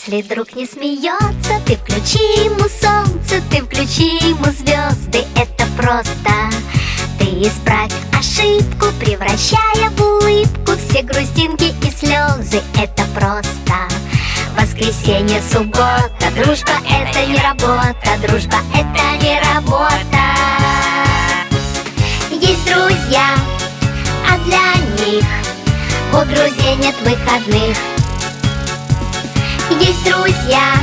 Если друг не смеется, ты включи ему солнце, ты включи ему звезды. Это просто. Ты исправь ошибку, превращая в улыбку все грустинки и слезы. Это просто. Воскресенье, суббота, дружба — это не работа, дружба — это не работа. Есть друзья, а для них у друзей нет выходных. Есть друзья,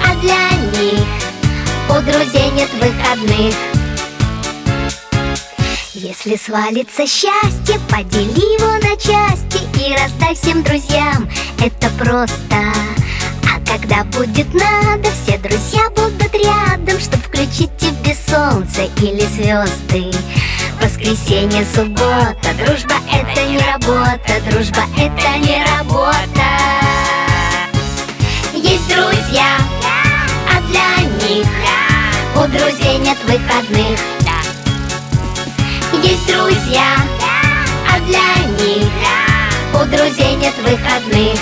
а для них у друзей нет выходных. Если свалится счастье, подели его на части и раздай всем друзьям. Это просто. А когда будет надо, все друзья будут рядом, чтоб включить тебе солнце или звезды. Воскресенье, суббота, дружба — это не работа, дружба — это не работа. Есть друзья, а для них у друзей нет выходных. Есть друзья, а для них у друзей нет выходных.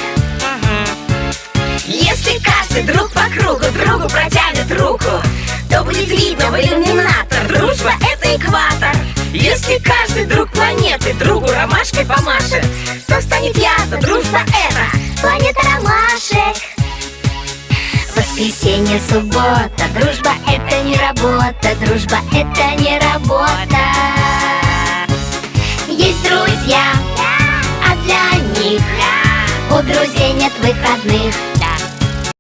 Если каждый друг по кругу другу протянет руку, то будет видно в иллюминатор: дружба — это экватор. Если каждый друг планеты другу ромашкой помашет, то станет ясно: дружба — это планета ромашек. Воскресенье, суббота, дружба — это не работа, дружба — это не работа. Есть друзья, а для них у друзей нет выходных.